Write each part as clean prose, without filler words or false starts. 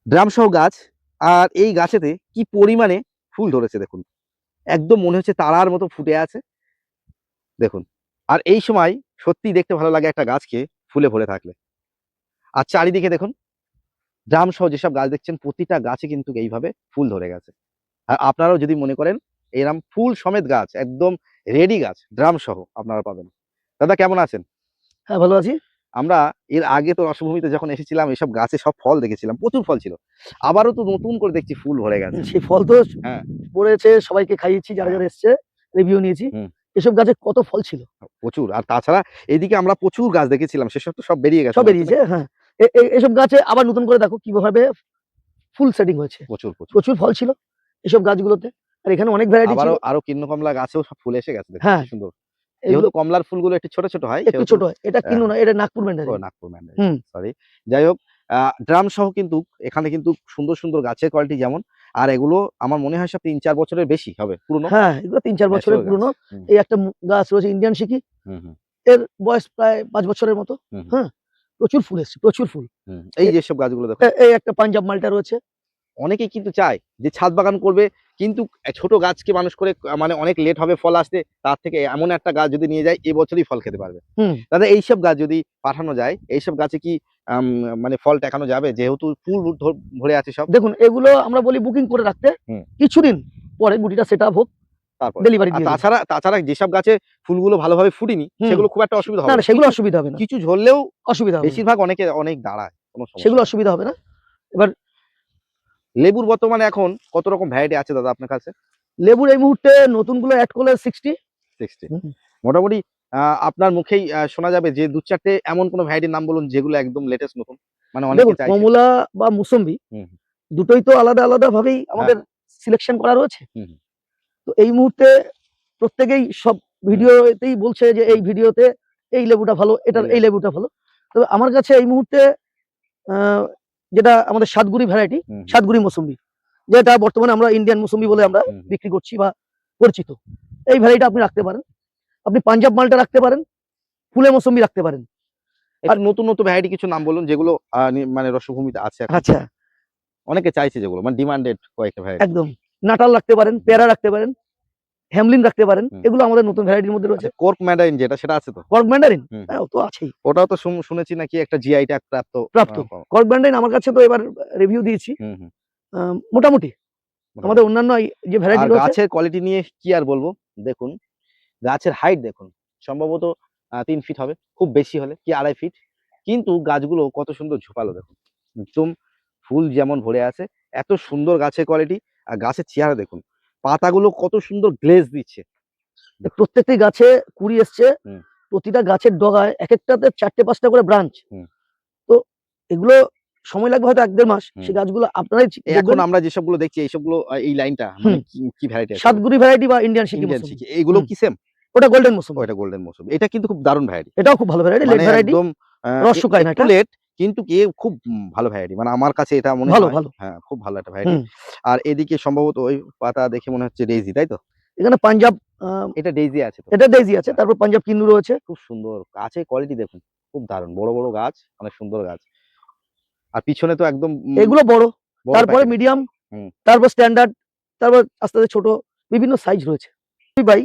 Drum সহ গাছ। আর এই গাছেতে কি পরিমাণে ফুল ধরেছে দেখুন, একদম মনে হচ্ছে তারার মতো ফুটে আছে দেখুন। আর এই সময় সত্যি দেখতে ভালো লাগে একটা গাছকে ফুলে ভরে থাকলে। আর চারিদিকে দেখুন ড্রাম সহ যেসব গাছ দেখছেন প্রতিটা গাছে কিন্তু এইভাবে ফুল ধরে গেছে। আর আপনারাও যদি মনে করেন এরকম ফুল সমেত গাছ একদম রেডি গাছ ড্রাম সহ আপনারা পাবেন। দাদা কেমন আছেন? হ্যাঁ, ভালো আছি। আমরা এর আগে তো রসভূমিতে যখন এসেছিলাম এসব গাছে সব ফল দেখেছিলাম, প্রচুর ফল ছিল। আবারও তো নতুন করে দেখছি ফুল ভরে গেছে। সেই ফল তো হ্যাঁ, পড়েছে, সবাইকে খাইয়েছি, যারা যারা এসছে রিভিউ নিয়েছি। হুম, এসব গাছে কত ফল ছিল, প্রচুর। আর তাছাড়া এদিকে আমরা প্রচুর গাছ দেখেছিলাম, সেসব তো সব বেরিয়ে গেছে সব মনে হচ্ছে বেরিয়েছে। নাকি? হ্যাঁ, এসব গাছে আবার নতুন করে দেখো কিভাবে ফুল সেটিং হয়েছে। প্রচুর প্রচুর। প্রচুর ফল ছিল এসব গাছগুলোতে, আর এখানে অনেক ভ্যারাইটি ছিল। আবারও কৃষ্ণ কমলা গাছেও সব ফুল এসে গেছে দেখুন হ্যাঁ, কি সুন্দর। এগুলো যেহেতু কমলার ফুলগুলো একটু ছোট ছোট হয় একটু সেহেতু ছোট হয়। এটা কিনু না, এটা নাগপুর ম্যান্ডারিন। নাগপুর ম্যান্ডারিন, হুম। সরি। যাই হোক, ড্রাম সহ কিন্তু এখানে কিন্তু সুন্দর সুন্দর গাছের কোয়ালিটি যেমন, আর এগুলো আমার মনে হয় সব ৩-৪ বছরের বেশি হবে পুরনো। হ্যাঁ, এগুলো ৩-৪ বছরের ন্যাচারাল গাছ। পুরনো। হুম এই একটা গাছ রয়েছে ইন্ডিয়ান শিকি, হুম হুম এর বয়স প্রায় ৫ বছরের মতো। হুম হ্যাঁ, প্রচুর ফুল এসছে, প্রচুর ফুল। হুম। এই এ- যেসব গাছগুলো দেখুন, এই একটা পাঞ্জাব মালটা রয়েছে। অনেকেই কিন্তু চায় যে ছাদ বাগান করবে, কিন্তু ছোট গাছকে মানুষ করে মানে অনেক লেট হবে ফল আসতে, তার থেকে এমন একটা গাছ যদি নিয়ে যায় এবছরই ফল খেতে পারবে। হুম। দাদা এইসব গাছ যদি পাঠানো যায়, এইসব গাছে কি আম, মানে ফল টেকানো যাবে যেহেতু ফুল ভরে আছে সব? দেখুন, এগুলো আমরা বলি বুকিং করে রাখতে। হুম। কিছুদিন পরে গুটিটা সেট আপ হোক, তারপরে ডেলিভারি আর দিয়ে দেবো। তাছাড়া যেসব গাছে ফুলগুলো ভালোভাবে ফুটেনি হুম। সেগুলো খুব একটা অসুবিধা না হবে না, না, সেগুলো কিছু অসুবিধা হবে না, কিছু ঝরলেও অসুবিধা হবে না, বেশিরভাগ অনেক দাঁড়ায়, কোনো সমস্যা সেগুলো হয় না। অসুবিধা হবে না। এবার লেবুর বর্তমানে এখন কত রকম ভ্যারাইটি আছে দাদা আপনার কাছে? লেবুর এই মুহূর্তে নতুনগুলো অ্যাড করলে 60। 60 মোটামুটি। আপনার মুখেই শোনা যাবে যে ২-৪টে এমন কোনো ভ্যারাইটির নাম বলুন যেগুলো একদম লেটেস্ট নতুন, মানে অনেকে দেখুন, চাইছে। কমলা বা মুসম্বি হুম দুটোই তো আলাদা আলাদা ভাবেই হ্যাঁ আমাদের সিলেকশন করা রয়েছে। হুম তো এই মুহূর্তে প্রত্যেকেই সব হুম ভিডিওতেই বলছে যে এই হুম ভিডিওতে এই লেবুটা ভালো, এটার এই লেবুটা ভালো। তবে আমার কাছে এই মুহূর্তে আহ, যেটা আমাদের সাতগুড়ি ভ্যারাইটি, হুম সাতগুড়ি মৌসুম্বি, যেটা বর্তমানে আমরা ইন্ডিয়ান মৌসুম্বি বলে আমরা হুম হুম। বিক্রি করছি বা পরিচিত, এই ভ্যারাইটি আপনি রাখতে পারেন। আপনি পাঞ্জাব মালটা রাখতে পারেন, ফুলে মৌসুম্বি রাখতে পারেন। আর একটু নতুন নতুন ভ্যারাইটি কিছু নাম বলুন যেগুলো মানে রসভূমিতে আছে এখন, আচ্ছা, অনেকে চাইছে যেগুলো মানে ডিমান্ডেড কয়েকটা ভ্যারাইটি। একদম নাটাল রাখতে পারেন, পেয়ারা রাখতে পারেন, হ্যামলিন রাখতে পারেন। হুম। এগুলো আমাদের নতুন ভ্যারাইটির মধ্যে রয়েছে। আচ্ছা, কোর্ক ম্যান্ডারিন যেটা সেটা আছে তো? কর্ক ম্যান্ডারিন, হুম হুম। হ্যাঁ, ও তো আছেই। ওটাও তো শুনেছি নাকি একটা জিআই ট্যাগ প্রাপ্ত। প্রাপ্ত কর্ক ম্যান্ডারিন আমার কাছে তো এবার রিভিউ দিয়েছি। হুম হুম। মোটামুটি আমাদের মোটামুটি। অন্যান্য যে আর ভ্যারাইটি রয়েছে। গাছের কোয়ালিটি নিয়ে কি আর বলবো, দেখুন গাছের হাইট দেখুন, সম্ভবত ৩ ফিট হবে, খুব বেশি হলে কি ২.৫ ফিট, কিন্তু গাছগুলো কত সুন্দর ঝোপালো দেখুন, একদম ফুল যেমন ভরে আছে, এত সুন্দর গাছের কোয়ালিটি। আর গাছের চেহারা দেখুন, পাতাগুলো কত সুন্দর গ্লেজ দিচ্ছে দেখুন। প্রত্যেকটি গাছে কুড়ি এসছে, হুম প্রতিটা গাছের ডগায় এক একটাতে ৪টে-৫টা করে ব্রাঞ্চ। হুম তো এগুলো সময় লাগবে হয়তো ১-১.৫ মাস। হুম। সেই গাছগুলো আপনারাই এখন দেখবেন। আমরা যেসবগুলো দেখছি এইসবগুলো এই লাইনটা মানে হুম। কি ভ্যারাইটি আছে এগুলো? সাতগুড়ি ভ্যারাইটি বা ইন্ডিয়ান সিকি ইন্ডিয়ান মৌসুমী। শিখি এইগুলো হুম। কি সেম? ওটা গোল্ডেন মৌসুমী। ওইটা গোল্ডেন মৌসুমী, এটা কিন্তু খুব দারুণ ভ্যারাইটি। এটাও খুব ভালো ভ্যারাইটি, লেট মানে ভ্যারাইটি। একদম রস শুকায় না একটু এটা। লেট, কিন্তু কি খুব ভালো ভ্যারাইটি, মানে আমার কাছে এটা মনে ভালো, হয়। ভালো। হ্যাঁ, খুব ভালো একটা ভ্যারাইটি। হুম। আর এদিকে সম্ভবত ওই পাতা দেখে মনে হচ্ছে ডেইজি, তাই তো? এখানে পাঞ্জাব, আ এটা ডেইজি আছে তো? এটা ডেইজি আছে। হ্যাঁ, তারপর পাঞ্জাব কিন্নু রয়েছে। খুব সুন্দর গাছের কোয়ালিটি দেখুন, খুব দারুণ বড় বড় গাছ, অনেক সুন্দর গাছ। আর পিছনে তো একদম এগুলো বড়, বড় তারপরে প্যাকেটে। মিডিয়াম, হুম তারপর স্ট্যান্ডার্ড, তারপর আস্তে আস্তে ছোট, বিভিন্ন সাইজ রয়েছে। ভাই,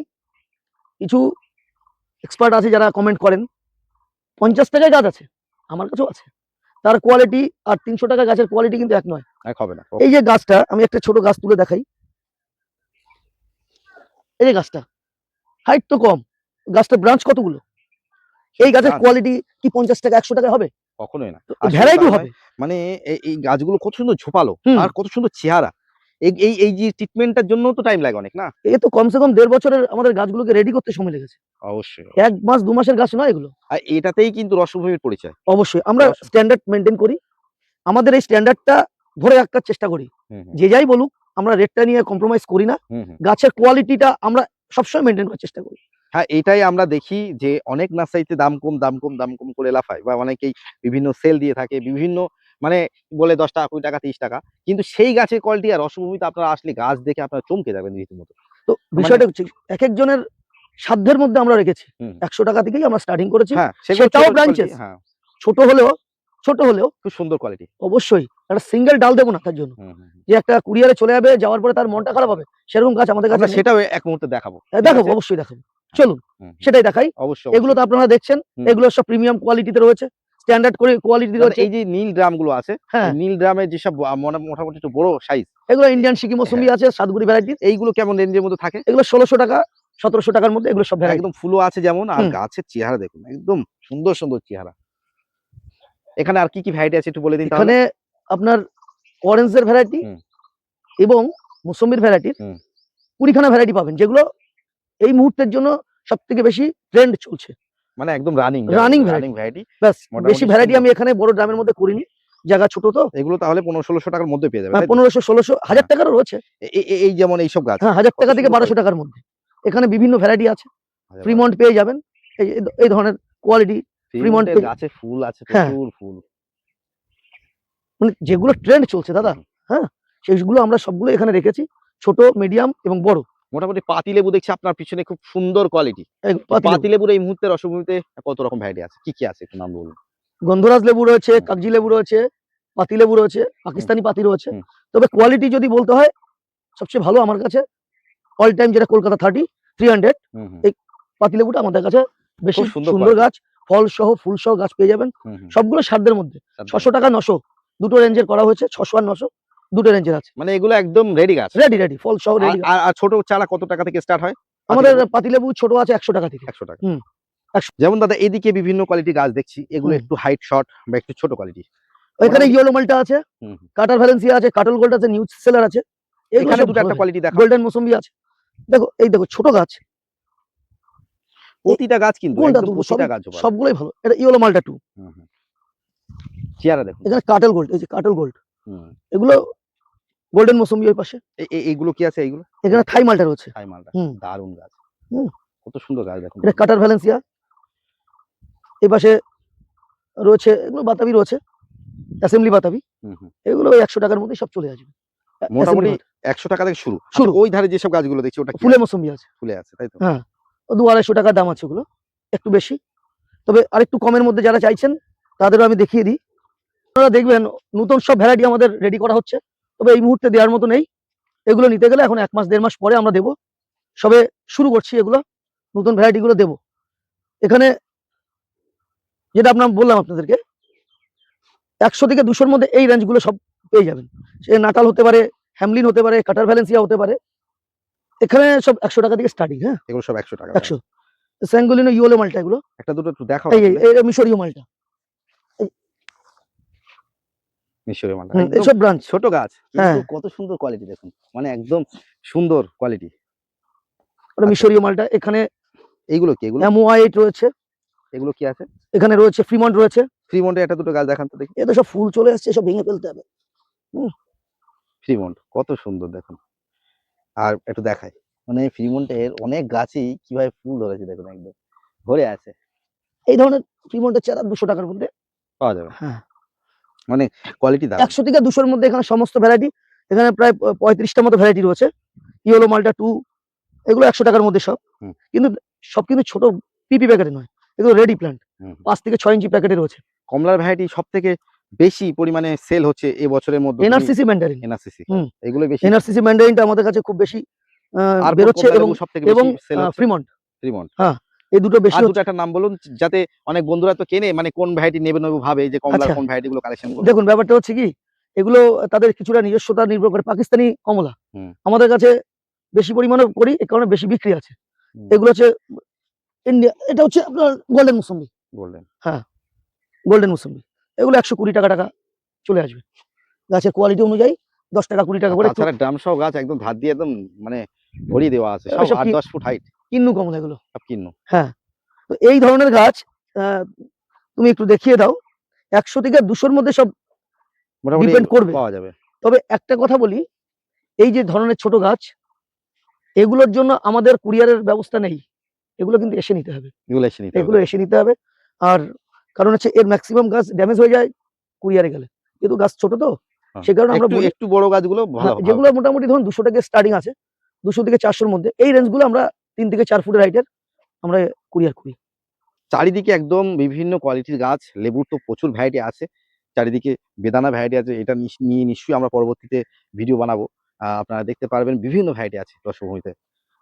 কিছু এক্সপার্ট আছে যারা কমেন্ট করেন ৫০ টাকায় গাছ আছে, আমার কাছেও আছে। তার কোয়ালিটি আর ৩০০ টাকা গাছের কোয়ালিটি কিন্তু এক নয়। এক হবে না এই কখনো। যে গাছটা, আমি একটা ছোট গাছ তুলে দেখাই। এই যে গাছটা, হাইট তো কম, গাছটার ব্রাঞ্চ কতগুলো? এই গাছের গাছ কোয়ালিটি কি ৫০ টাকা ১০০ টাকা হবে? কখনোই না, তো আসলে তাই ভ্যারাইটিও নয়। হবে। মানে এই গাছগুলো কত সুন্দর ঝোপালো, হুম। আর কত সুন্দর চেহারা। এই এই এই যে ট্রিটমেন্টটার জন্য তো টাইম লাগে অনেক না? এ তো কমসে কম ১.৫ বছরের আমাদের গাছগুলোকে রেডি করতে সময় লেগেছে। অবশ্যই ১ মাস ২ মাসের গাছ নয় এগুলো। আর এটাতেই কিন্তু রসভূমির পরিচয়। অবশ্যই আমরা রস স্ট্যান্ডার্ড মেইনটেইন করি। আমাদের এই স্ট্যান্ডার্ডটা ধরে রাখার চেষ্টা করি। হুম হুম যে যাই বলুক, আমরা রেটটা নিয়ে কম্প্রোমাইজ করি না। হুম হুম। গাছের কোয়ালিটিটা আমরা সবসময় মেইনটেইন করার চেষ্টা করি। হ্যাঁ, এটাই আমরা দেখি যে অনেক নার্সারিতে দাম কম করে লাফায়, বা অনেকেই বিভিন্ন সেল দিয়ে থাকে, বিভিন্ন মানে বলে ৳১০, ৳২০, ৳৩০, কিন্তু সেই গাছের কোয়ালিটি আর রসভূমিতে আপনারা আসলে গাছ দেখে আপনারা চমকে যাবেন রীতিমতো। তো মানে বিষয়টা হচ্ছে একেকজনের সাধ্যের মধ্যে আমরা রেখেছি। হুম, ৳১০০ থেকেই আমরা স্টার্টিং করেছি। হ্যাঁ, সেগুলো ছোট সেটাও কোয়ালিটি, ব্রাঞ্চেস। হ্যাঁ, ছোট হলেও ছোট হলেও খুব সুন্দর কোয়ালিটি। অবশ্যই একটা সিঙ্গেল ডাল দেবো না তার জন্য, যে একটা কুরিয়ারে চলে যাবে, যাওয়ার পরে তার মনটা খারাপ হবে, সেরকম গাছ আমাদের কাছে আমরা নেই। সেটাও এক মুহূর্তে দেখাবো। ঠিক দেখাবো, আছে? অবশ্যই দেখাবো। চলুন সেটাই দেখাই। অবশ্যই, এগুলো তো অবশ্যই। আপনারা দেখছেন, হুম। এগুলো সব প্রিমিয়াম কোয়ালিটিতে রয়েছে, স্ট্যান্ডার্ড করে কোয়ালিটি দাদা রয়েছে। এই যে নীল ড্রাম গুলো আছে, হ্যাঁ, এই নীল ড্রামের যেসব মোটামুটি একটু বড় সাইজ, এগুলো ইন্ডিয়ান সিকি মৌসুমী আছে, সাতগুড়ি ভ্যারাইটির। এইগুলো কেমন রেঞ্জের মধ্যে থাকে? এগুলো ১৬০০ টাকা ১৭০০ টাকার মধ্যে এগুলো সব ভ্যারাইটি। একদম ফুলও আছে যেমন, আর হুম। গাছের চেহারা দেখুন একদম সুন্দর, সুন্দর চেহারা। এখানে আর কি ভ্যারাইটি আছে একটু বলে দিন তাহলে? এখানে আপনার অরেঞ্জের ভ্যারাইটি হুম। এবং মৌসুমীর ভ্যারাইটির হুম। ২০খানা ভ্যারাইটি পাবেন, যেগুলো এই মুহূর্তের জন্য সবথেকে বেশি ট্রেন্ড চলছে। মানে একদম রানিং রানিং ভ্যারাইটি। ব্যাস, মোটামুটি বেশি ভ্যারাইটি সুন্দর। আমি এখানে বড় ড্রামের মধ্যে করিনি, জায়গা ছোট তো। এগুলো তাহলে ১৫00-১৬০০ টাকার মধ্যে পেয়ে যাবে, তাই তো? ১৫০০ ১৬০০ ১০০০ টাকারও রয়েছে। এই যেমন এইসব গাছ হ্যাঁ, ১০০০ কত টাকা থেকে সুন্দর ১২০০ টাকার মধ্যে এখানে বিভিন্ন ভ্যারাইটি আছে। আরে বাহ! ফ্রিমন্ট পেয়ে যাবেন, এই ধরনের কোয়ালিটি। ফ্রিমন্ট ফ্রিমন্টের পেয়ে গাছে ফুল আছে, হ্যাঁ, প্রচুর ফুল। মানে যেগুলো ট্রেন্ড চলছে দাদা, হুম। হ্যাঁ, সেইগুলো আমরা সবগুলো এখানে রেখেছি, ছোট, মিডিয়াম এবং বড়। মোটামুটি পাতিলেবু দেখছি আপনার পিছনে খুব সুন্দর কোয়ালিটি। পাতিলেবু, পাতিলেবুর এই মুহূর্তে রসভূমিতে কত রকম ভ্যারাইটি আছে? কি আছে একটু নাম বলুন? গন্ধরাজ লেবু রয়েছে, কাগজি লেবু রয়েছে, পাতিলেবু রয়েছে, পাকিস্তানি পাতি রয়েছে। হুম। তবে কোয়ালিটি যদি বলতে হয়, সবচেয়ে ভালো আমার কাছে অল টাইম যেটা কলকাতা 300 হুম, হুম। এই পাতিলেবুটা আমাদের কাছে বেশি খুব সুন্দর সুন্দর quality। গাছ, ফল সহ ফুল সহ গাছ পেয়ে যাবেন। হুম, হুম। সবগুলো সাধ্যের মধ্যে। সাবধানে। ৬০০ টাকা ৯০০ দুটো রেঞ্জের করা হয়েছে, ৬০০ আর ৯০০ দুটো রেঞ্জের আছে। মানে এগুলো একদম রেডি গাছ। রেডি ফল সহ আর রেডি গাছ। আর আর ছোট চারা কত টাকা থেকে স্টার্ট হয়? আমাদের পাতিলেবু? পাতিলেবু ছোট আছে ১০০ টাকা থেকে। ১০০ টাকা। হুম, ১০০। যেমন দাদা এদিকে বিভিন্ন কোয়ালিটির গাছ দেখছি। এগুলো হুম। একটু হাইট শর্ট বা একটু ছোট কোয়ালিটির। এখানে মোটামুটি ইয়েলো মালটা আছে, হুম, হুম। কাটার ভ্যালেন্সিয়া আছে, কাটল গোল্ড আছে, নিউ সেলার আছে। এগুলো এখানে সব দুটো ভালো একটা ভ্যারাইটি। কোয়ালিটি দেখাও। গোল্ডেন মৌসুমবি আছে। দেখো ছোট গাছ। প্রতিটা গাছ কিন্তু কোনটা একদম তুলবো? প্রতিটা গাছ ভালো। সবগুলোই ভালো। এটা ইয়েলো মালটা 2। হুম, হুম। চেহারা দেখুন। এখানে কাটল গোল্ড, এই যে কাটল গোল্ড। হুম। এগুলো গোল্ডেন মৌসুমবি ওই পাশে। এইগুলো কি আছে এইগুলো? এখানে থাই মালটা রয়েছে। থাই মালটা। হুম, দারুণ গাছ। হুম। কত সুন্দর গাছ দেখুন। এটা কাটার ভ্যালেন্সিয়া। এই পাশে রয়েছে এগুলো বাতাবি রয়েছে, অ্যাসেম্বলি বাতাবি। হুম, হুম। এগুলো ওই ১০০ টাকার মধ্যেই সব চলে আসবে। মোটামুটি অ্যাসেম্বলি বাতাবি। ১০০ টাকা থেকে শুরু। শুরু। আচ্ছা ওই ধারে যেসব গাছগুলো দেখছি ওটা কি ফুলে আছে? মৌসুমবি আছে। ফুলে আছে, তাই তো? হ্যাঁ, ও ২-২৫০ টাকা দাম আছে ওগুলো। একটু বেশি। তবে আরেকটু কমের মধ্যে যারা চাইছেন তাদেরও আমি দেখিয়ে দিই। আপনারা দেখবেন নতুন সব ভ্যারাইটি আমাদের রেডি করা হচ্ছে। তবে এই মুহূর্তে দেওয়ার মতো নেই। এগুলো নিতে গেলে এখন ১ মাস ১.৫ মাস পরে আমরা দেব। সবে শুরু করছি এগুলো। নতুন ভ্যারাইটি গুলো দেব। এখানে যেটা বললাম আপনাদেরকে ১০০ থেকে ২০০ র মধ্যে এই রেঞ্জ গুলো সব পেয়ে যাবেন। সে নাটাল হতে পারে, হ্যামলিন হতে পারে, কাটার ভ্যালেন্সিয়া হতে পারে। এখানে সব ১০০ টাকা থেকে স্টার্টিং, হ্যাঁ? এগুলো সব ১০০ টাকা। ১০০। স্যাঙ্গুলিনো ইয়েলো মালটা এগুলো। একটা দুটো একটু দেখাও এই আসলে। এই মিশরীয় মালটা। এই মিশরীয় মালটা। একদম এইসব ব্রাঞ্চ। ছোট গাছ। হ্যাঁ, কিন্তু কত সুন্দর কোয়ালিটি দেখুন। মানে একদম সুন্দর কোয়ালিটি। ওটা আচ্ছা মিশরীয় মালটা। এখানে এইগুলো কি এগুলো? M08 রয়েছে। এগুলো কি আছে? এখানে রয়েছে ফ্রিমন্ট রয়েছে। ফ্রিমন্টে একটা দুটো গাছ দেখান তো দেখি। এ তো সব ফুল চলে আসছে, সব ভেঙে ফেলতে হবে। হুম, ফ্রিমন্ট কত সুন্দর দেখুন। আর একটু দেখাই। মানে ফ্রিমন্টের অনেক গাছই কিভাবে ফুল ধরেছে দেখুন একদম। ভরে আছে। এই ধরনের ফ্রিমন্টের চারা ২০০ টাকার মধ্যে। পাওয়া যাবে। হ্যাঁ, মানে কোয়ালিটি দারুণ। ১০০ থেকে ২০০ র মধ্যে এখানে সমস্ত ভ্যারাইটি। এখানে প্রায় ৩৫ টার মতো ভ্যারাইটি রয়েছে। ইয়েলো মালটা 2 এগুলো ১০০ টাকার মধ্যে সব। হুম। কিন্তু সব কিন্তু ছোট পিপি প্যাকেটে নয়। এগুলো রেডি প্ল্যান্ট। হুম। ৫ থেকে ৬ ইঞ্চি প্যাকেটে রয়েছে। কমলার ভ্যারাইটি সবথেকে বেশি পরিমাণে সেল হচ্ছে এ বছরের মধ্যে তুমি এনআরসিসি ম্যান্ডারিন। এনআরসিসি। হুম। এগুলো বেশি। এনআরসিসি ম্যান্ডারিনটা আমাদের কাছে খুব বেশি আর কোন বেরোচ্ছে কমলা এবং লেবু সবথেকে বেশি সেল হচ্ছে? ফ্রিমন্ট। ফ্রিমন্ট। হ্যাঁ, এই দুটো বেশি আর দুটো হচ্ছে। একটা নাম বলুন যাতে অনেক বন্ধুরা তো কেনে মানে কোন ভ্যারাইটি নেবে ভাবে যে কমলার আচ্ছা, কোন ভ্যারাইটি গুলো কালেকশন করবে। দেখুন ব্যাপারটা হচ্ছে কি, এগুলো তাদের কিছুটা নিজস্বতা নির্ভর করে। পাকিস্তানি কমলা হুম। আমাদের কাছে বেশি পরিমাণে করি, এ কারণে বেশি বিক্রি আছে। হুম। এগুলো হচ্ছে ইন্ডিয়া, এটা হচ্ছে আপনার গোল্ডেন মৌসুমবি। বললেন। হ্যাঁ, গোল্ডেন মৌসুমবি। এগুলো ১২০ টাকা চলে আসবে। গাছের কোয়ালিটি অনুযায়ী ১০ টাকা ২০ টাকা আর করে একটু। তাছাড়া ড্রাম সহ গাছ একদম ধার দিয়ে একদম মানে ভরিয়ে দেওয়া আছে। সব এসব ৮-১০ ফুট হাইট। কিন্নু কমলা এগুলো। সব কিন্নু। হ্যাঁ, তো এই ধরনের গাছ তুমি একটু দেখিয়ে দাও। ১০০ থেকে ২০০ র মধ্যে সব মোটামুটি ডিপেন্ড করবে। পাওয়া যাবে। তবে একটা কথা বলি, এই যে ধরনের ছোট গাছ, এগুলোর জন্য আমাদের কুরিয়ারের ব্যবস্থা নেই। এগুলো কিন্তু এসে নিতে হবে। এগুলো এসে নিতে হবে। এগুলো এসে নিতে হবে। আর কারণ হচ্ছে এর মেক্সিমাম গাছ ড্যামেজ হয়ে যায় কুরিয়ারে গেলে। কিন্তু গাছ ছোট তো, হ্যাঁ। সে কারণে আমরা বলি একটু বড় গাছগুলো ভালো হ্যাঁ, যেগুলো মোটামুটি ধরুন ২০০ থেকে স্টার্টিং আছে। ২০০ থেকে ৪০০ র মধ্যে এই রেঞ্জগুলো আমরা ৩ থেকে ৪ ফুটের হাইটের আমরা কুরিয়ার করি। চারিদিকে একদম বিভিন্ন কোয়ালিটির গাছ, লেবুর তো প্রচুর ভ্যারাইটি আছে। চারিদিকে বেদানা ভ্যারাইটি আছে, এটা নিয়ে নিশ্চয়ই আমরা পরবর্তীতে ভিডিও বানাবো। আপনারা দেখতে পারবেন বিভিন্ন ভ্যারাইটি আছে রসভূমিতে।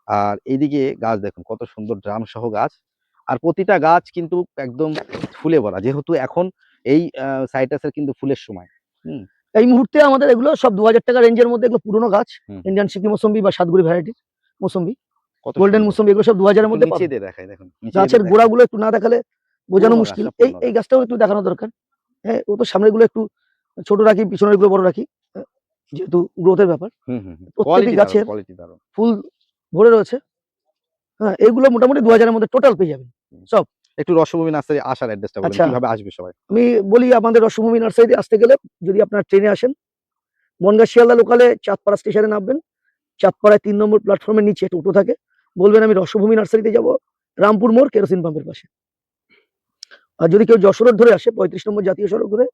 আর এইদিকে গাছ দেখুন কত সুন্দর ড্রাম সহ গাছ, আর প্রতিটা গাছ কিন্তু একদম ফুলে ভরা, যেহেতু এখন এই সাইটাসের কিন্তু ফুলের সময়। এই মুহূর্তে আমাদের এগুলো সব 2000 টাকা রেঞ্জের মধ্যে, এগুলো পুরোনো গাছ, ইন্ডিয়ান সিকি মৌসুম্বি বা সাতগুড়ি ভ্যারাইটির মৌসুম্বি, কত গোল্ডেন সুন্দর। মৌসুম্বি, এগুলো সব 2000 এর মধ্যে নিচে পাবেন। দিয়ে দেখাই দেখুন, নিচে গাছের দিয়ে গোড়াগুলো একটু না দেখালে বোঝানো পুরোনো মুশকিল। গাছ, সব এই পুরোনো এই গাছটাও একটু দেখানো দরকার। হ্যাঁ, ও তো সামনের গুলো একটু ছোট রাখি, পিছনের গুলো বড় রাখি, যেহেতু গ্রোথের ব্যাপার। প্রত্যেকটি কোয়ালিটি গাছের দারুণ, কোয়ালিটি দারুণ। ফুল ভরে রয়েছে। হ্যাঁ, এগুলো মোটামুটি 2000 এর মধ্যে টোটাল পেয়ে যাবেন সব। একটু রসভূমি নার্সারি আসার অ্যাড্রেসটা বলেন, আচ্ছা, কিভাবে আসবে সবাই? আমি বলি, আমাদের রসভূমি নার্সারিতে আসতে গেলে যদি আপনারা ট্রেনে আসেন, বনগাঁ শিয়ালদা লোকালে চাঁদপাড়া স্টেশনে নামবেন, চাঁদপাড়ায় 3 নম্বর প্ল্যাটফর্মের নিচে টোটো থাকে, বলবেন আমি রসভূমি নার্সারিতে যাব, রামপুর মোড় কেরোসিন পাম্পের পাশে। আর যদি কেউ যশোর রোড ধরে আসে, 35 নম্বর জাতীয় সড়ক ধরে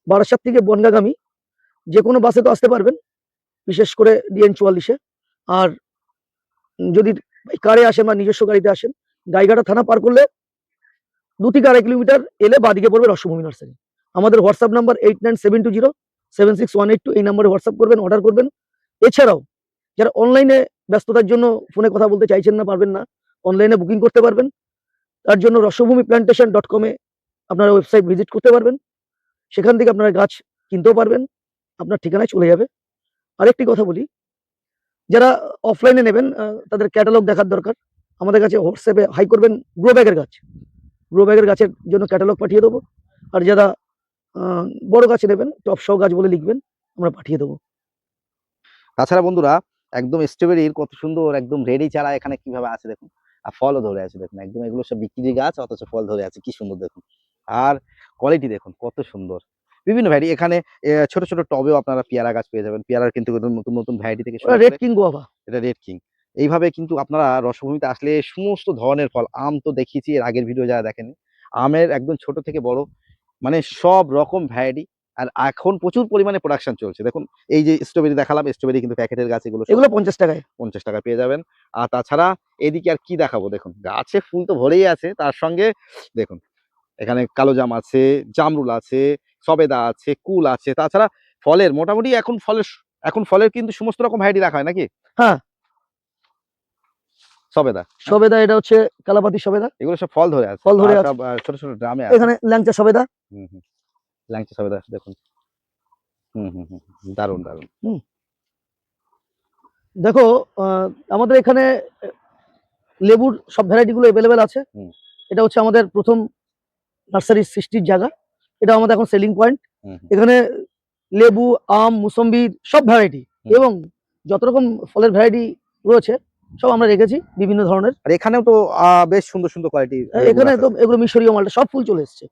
বারাসাত থেকে বনগাঁগামী যে কোনো বাসে তো আসতে পারবেন, বিশেষ করে DN 44-এ। আর যদি কারে আসেন বা নিজস্ব গাড়িতে আসেন, গাইঘাটা থানা পার করলে 2 থেকে 2.5 কিলোমিটার এলে বাদিকে পড়বে রসভূমি নার্সারি। আমাদের হোয়াটসঅ্যাপ নাম্বার 8972076182, এই নাম্বারে হোয়াটসঅ্যাপ করবেন, অর্ডার করবেন। এছাড়াও যারা অনলাইনে ব্যস্ততার জন্য ফোনে কথা বলতে চাইছেন না, পারবেন না, অনলাইনে বুকিং করতে পারবেন। তার জন্য rasavbhumiplantation.com-এ আপনারা ওয়েবসাইট ভিজিট করতে পারবেন, সেখান থেকে আপনারা গাছ কিনতেও পারবেন, আপনার ঠিকানায় চলে যাবে। আরেকটি কথা বলি, যারা অফলাইনে নেবেন তাদের ক্যাটালগ দেখার দরকার। আমাদের কাছে হোয়াটসঅ্যাপে হাই করবেন, গ্রো ব্যাগের গাছ, গ্রো ব্যাগের গাছের জন্য ক্যাটালগ পাঠিয়ে দেবো। আর যারা বড় গাছে নেবেন, টপ সহ গাছ বলে লিখবেন, আমরা পাঠিয়ে দেবো। তাছাড়া বন্ধুরা, একদম স্ট্রবেরির কত সুন্দর একদম রেডি চারা এখানে কিভাবে আছে দেখুন, আর ফলও ধরে আছে দেখুন, একদম এগুলো সব বিক্রি গাছ অথচ ফল ধরে আছে, কি সুন্দর দেখুন। আর কোয়ালিটি দেখুন কত সুন্দর, বিভিন্ন ভ্যারাইটি। এখানে ছোট ছোট টবেও আপনারা পেয়ারা গাছ পেয়ে যাবেন, পেয়ারার কিন্তু নতুন নতুন ভ্যারাইটি থেকে শুরু রেড করে, কিং গোয়াভা, এটা রেড কিং। এইভাবে কিন্তু আপনারা রসভূমিতে আসলে সমস্ত ধরনের ফল, আম তো দেখিয়েছি এর আগের ভিডিও যারা দেখেনি, আমের একদম ছোট থেকে বড় মানে সব রকম ভ্যারাইটি। আর এখন প্রচুর পরিমাণে প্রোডাকশন চলছে দেখুন। এই যে স্ট্রবেরি দেখালাম, স্ট্রবেরি কিন্তু প্যাকেটের গাছ, এগুলো এগুলো 50 টাকায়, 50 টাকা পেয়ে যাবেন। আর তাছাড়া এদিকে আর কি দেখাবো দেখুন, গাছে ফুল তো ভরেই আছে, তার সঙ্গে দেখুন এখানে কালো জাম আছে, জামরুল আছে, সবেদা আছে, কুল আছে। তাছাড়া ফলের মোটামুটি এখন ফলের কিন্তু সমস্ত রকম ভ্যারাইটি রাখা হয় নাকি? হ্যাঁ, সবেদা, সবেদা, এটা হচ্ছে কালাপাতি সবেদা, এগুলো সব ফল ধরে আছে, ফল ধরে আর আছে। সব ছোট ছোট ড্রামে আছে। এখানে ল্যাংচা সবেদা, ল্যাংচা সবেদা দেখুন। দারুন দারুন। দেখো, আমাদের এখানে লেবুর সব ভ্যারাইটি গুলো এভেলেবেল আছে। এটা হচ্ছে আমাদের প্রথম নার্সারি সৃষ্টির জায়গা, এটা আমাদের এখন সেলিং পয়েন্ট। এখানে লেবু, আম, মুসম্বি সব ভ্যারাইটি এবং যত রকম ফলের ভ্যারাইটি রয়েছে সব আমরা রেখেছি বিভিন্ন ধরনের। আর এখানেও তো বেশ সুন্দর সুন্দর কোয়ালিটি। এখানে তো এগুলো মিশরীয় মালটা, সব ফুল চলে এসছে,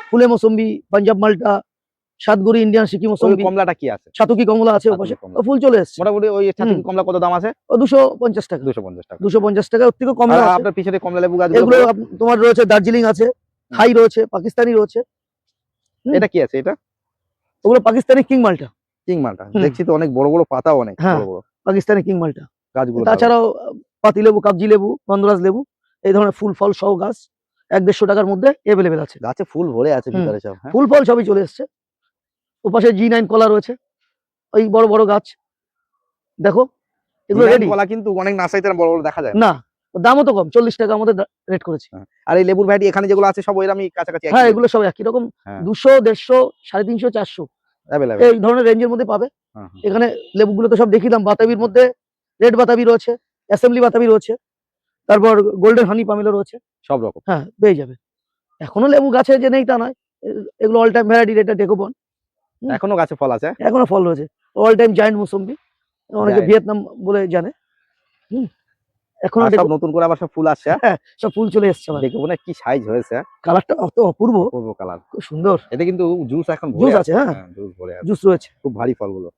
ফুলে মৌসুম্বি, পাঞ্জাব মালটা, সাতগুড়ি ইন্ডিয়ান সিকি মৌসুম্বি, কমলাটা কি আছে, সাতুকি কমলা আছে ওপাশে, ফুল চলে এসছে। মোটামুটি ওই সাতুকি কমলা কত দাম আছে? 250 টাকা, 250 টাকা, 250 টাকা, ওর থেকে কম না। আপনার পিছনে কমলা লেবু গাছ এগুলো তোমার রয়েছে, দার্জিলিং আছে, থাই রয়েছে, পাকিস্তানি রয়েছে। এটা কি আছে? এটা ওগুলো পাকিস্তানি কিং মালটা, কিং মালটা দেখছি তো, অনেক বড় বড় পাতা, অনেক বড় বড় পাকিস্তানি কিং মালটা গাছগুলো। তাছাড়াও পাতি লেবু, কাগজি লেবু, গন্ধরাজ লেবু, এই ধরনের ফুল ফল সহ গাছ 150 টাকার মধ্যে এভেলেবেল আছে। গাছে ফুল ভরে আছে ভিতরে সব, ফুল ফল সবই চলে এসছে। ওপাশে G9 কলা রয়েছে, ওই বড় বড় গাছ দেখো, এগুলো রেডি। কলা কিন্তু অনেক নার্সারিতে বড় বড় দেখা যায় না, দামও তো কম, 40 টাকা আমাদের রেট করেছি। আর এই লেবুর ভ্যারাইটি এখানে যেগুলো আছে সব ওইরকমই কাছাকাছি? হ্যাঁ, এগুলো সব একই রকম, 200, 150, 350, 400 এই ধরনের রেঞ্জের মধ্যে পাবে। এখানে লেবুগুলো তো সব দেখিলাম, বাতাবির মধ্যে রেড বাতাবি রয়েছে, অ্যাসেম্বলি বাতাবি রয়েছে, তারপর গোল্ডেন হানি পামেলো রয়েছে, সব রকম। হ্যাঁ, পেয়ে যাবে। এখনো লেবু গাছে যে নেই তা নয়, এগুলো অল টাইম ভ্যারাইটি। এটা ডেকোবন, এখনো গাছে ফল আছে, এখনো ফল রয়েছে। অল টাইম জায়ান্ট মুসম্বি, অনেকে ভিয়েতনাম বলে জানে। এখন সব নতুন করে আবার সব ফুল আসছে, সব ফুল চলে এসছে। দেখো না কি সাইজ হয়েছে, কালারটা অত অপূর্ব, অপূর্ব কালার, খুব সুন্দর। এতে কিন্তু জুস এখন জুস আছে, হ্যাঁ, জুস ভরে আছে, জুস রয়েছে, খুব ভারী ফলগুলো।